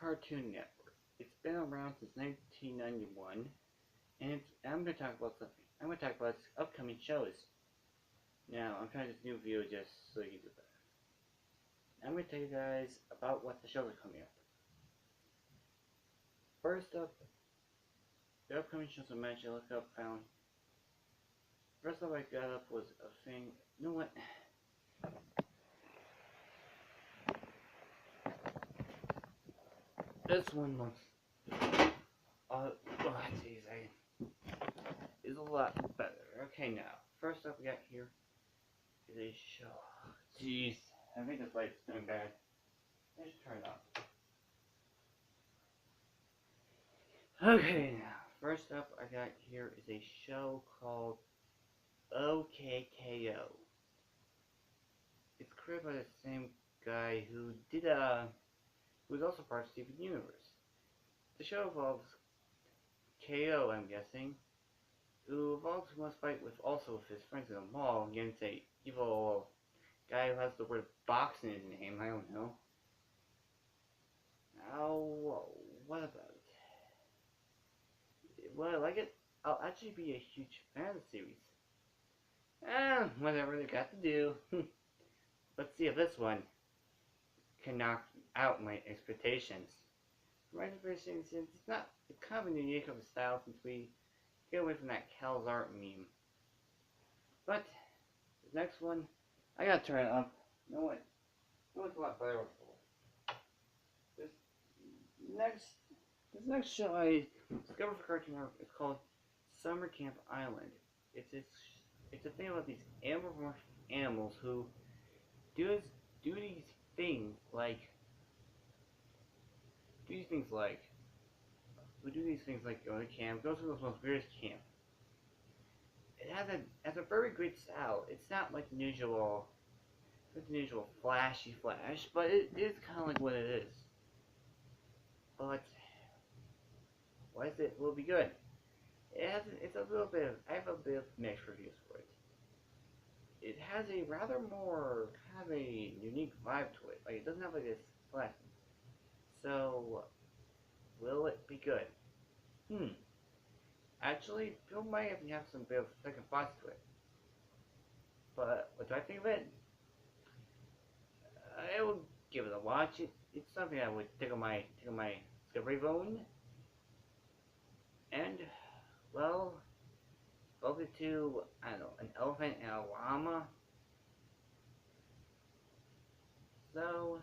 Cartoon Network. It's been around since 1991, and I'm going to talk about something. I'm going to talk about its upcoming shows. Now, I'm trying this new view just so you can do better. I'm going to tell you guys about what the shows are coming up. First up, the upcoming shows I managed to look up found. First up I got up was a thing. You know what? This one looks. Geez, is a lot better. Okay, now, first up we got here is a show. Jeez, I think this light's going bad. Let's turn it up. Okay, now, first up I got here is a show called OKKO. It's created by the same guy who did who's also part of Steven Universe. The show involves KO, I'm guessing, who evolves to must fight with his friends in a mall against a evil guy who has the word box in his name. I don't know. Now, what about it? Will I like it? I'll actually be a huge fan of the series. Whatever they got to do. Let's see if this one can knock out my expectations. My expectations, it's kind of a unique of a style since we get away from that Cal's art meme. But, the next one, I gotta turn it up. You know what? It's a lot better before. This next show I discovered for Cartoon Network is called Summer Camp Island. It's a thing about these animals who do these things like go to camp, go to the most weirdest camp. It has a very great style. It's not like the usual flashy flash, but it is kind of like what it is. But why is it will be good? I have a bit of mixed reviews for it. It has a rather more kind of a unique vibe to it. Like it doesn't have like this flash. So will it be good? Actually, people might even have some bit of second thoughts to it. But what do I think of it? I will give it a watch. It's something I would take on my discovery phone. And well, spoken to I don't know, an elephant and a llama. So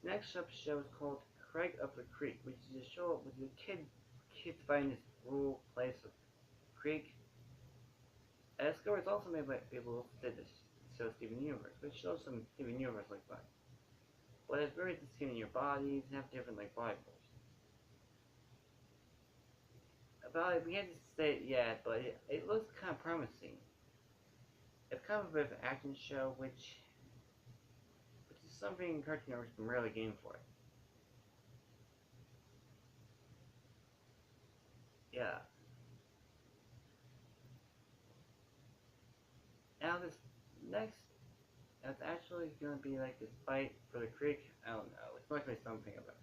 this next show is called Craig Up the Creek, which is a show with the kids find this rural place of creek. And it's also made by people who did this show Steven Universe, which shows some Steven Universe like that. But it's very the skin in your bodies and have different like body parts. About it, we can't say it yet, but it looks kind of promising. It's kind of a bit of an action show, which is something Cartoon Network's been rarely game for it. Yeah. Now this next, that's actually gonna be like this fight for the creek. I don't know. It's likely something about it.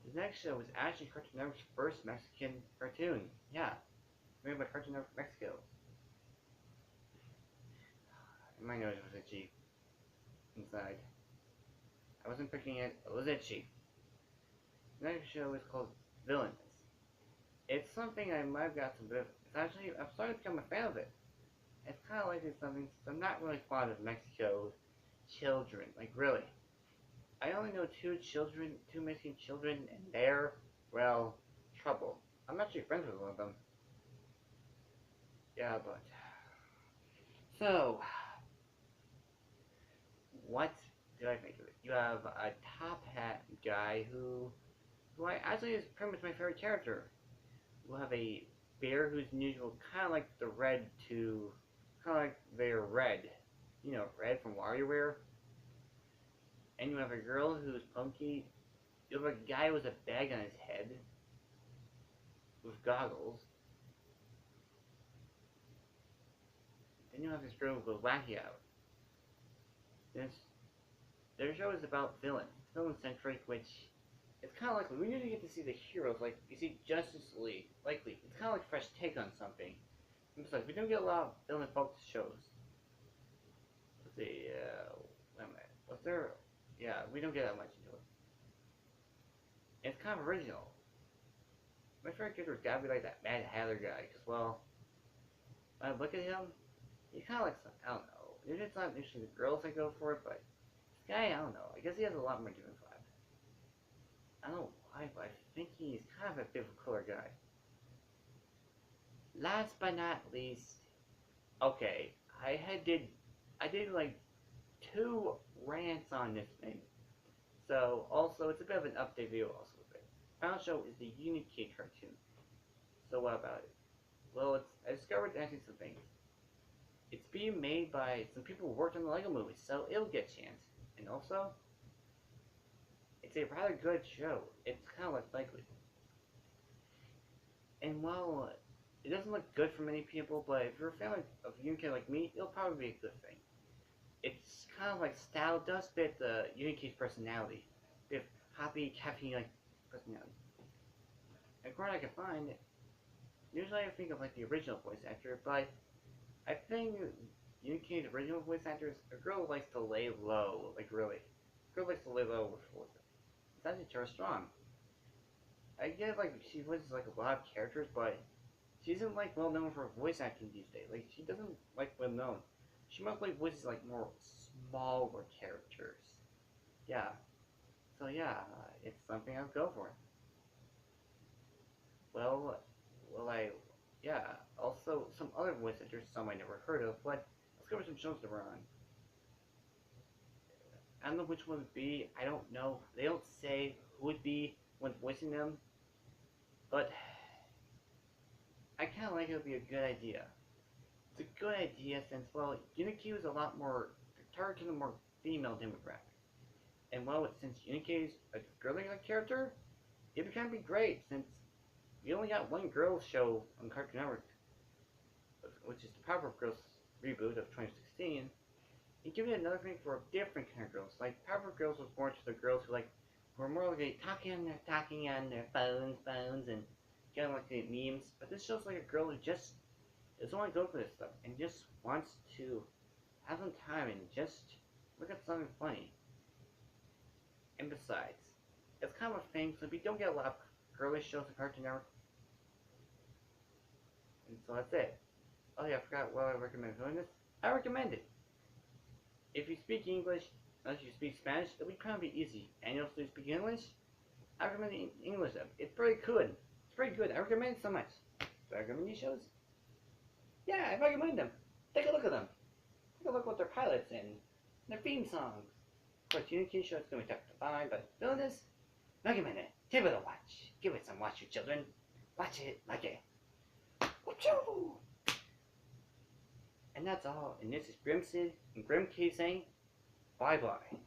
This next show is actually Cartoon Network's first Mexican cartoon. Yeah, made by Cartoon Network Mexico. My nose was itchy inside. I wasn't picking it. It was itchy. The next show is called Villains. It's something I might have got some bit of. It's actually I'm starting to become a fan of it. It's kind of like it's something. I'm not really fond of Mexico children. Like really, I only know two Mexican children, and they're well trouble. I'm actually friends with one of them. Yeah, but so what do I think of it? You have a top hat guy who I actually is pretty much my favorite character. You have a bear who's unusual, kind of like the red to, kind of like their red, you know, red from WarioWare. And you have a girl who's punky. You have a guy with a bag on his head with goggles. Then you have this girl with wacky out. Their show is about villains. It's villain centric, which it's kind of like we need to get to see the heroes, like you see Justice League, likely. It's kind of like a fresh take on something. And besides, we don't get a lot of villain focused shows. Let's see, wait a minute. Was there? Yeah, we don't get that much into it. And it's kind of original. My favorite character gotta be like that Mad Hatter guy, because, well, when I look at him, he's kind of like some, I don't know. Maybe it's not usually the girls that go for it, but this guy, I don't know. I guess he has a lot more different vibe. I don't know why, but I think he's kind of a bit of a cooler guy. Last but not least, okay, I did like 2 rants on this thing. So, also, it's a bit of an update video also with it. Final show is the Unikid cartoon. So what about it? Well, I discovered actually some things. It's being made by some people who worked on the Lego movie, so it'll get a chance. And also, it's a rather good show. It's kind of like likely. And while it doesn't look good for many people, but if you're a fan of Unikid like me, it'll probably be a good thing. It's kind of like style does fit the Unikid's personality. With happy, caffeine-like personality. According to I can find, usually I think of like the original voice actor, but I think Unikid's original voice actor is a girl who likes to lay low, like really. A girl likes to lay low with voices. It's actually Tara Strong. I get like she voices like a lot of characters, but she isn't like well known for voice acting these days. Like she doesn't like well known. She mostly voices like more smaller characters. Yeah. So yeah, it's something I'll go for. Well, yeah. Also, some other voice actors, some I never heard of, but let's go over some shows that we're on. I don't know which one would be. I don't know. They don't say who would be when voicing them, but I kind of like it would be a good idea. It's a good idea since, well, Unikid is a lot more targeted to a more female demographic. And well, since Unikid is a girly character, it would kind of be great since we only got one girls show on Cartoon Network, which is the Powerpuff Girls reboot of 2016. And give it another thing for different kind of girls. Like Powerpuff Girls was born to the girls who were more like talking on their phones, and getting like the memes. But this show's like a girl who just doesn't want to go for this stuff and just wants to have some time and just look at something funny. And besides, it's kind of a thing, so we don't get a lot of girly shows on Cartoon Network. And so that's it. Oh yeah, I forgot what I recommend doing this. I recommend it. If you speak English, unless you speak Spanish, it'll be kind of easy. And you also speak English, I recommend the English dub. It's pretty good. It's pretty good. I recommend it so much. Do I recommend these shows? Yeah, I recommend them. Take a look at them. Take a look at their pilots and their theme songs. Of course, Unikid show is going to be tough to find, but doing this, recommend it. Give it a watch. Give it some watch, you children. Watch it, like it. Wachoo! And that's all. And this is Grim Sid and Grim K saying bye-bye.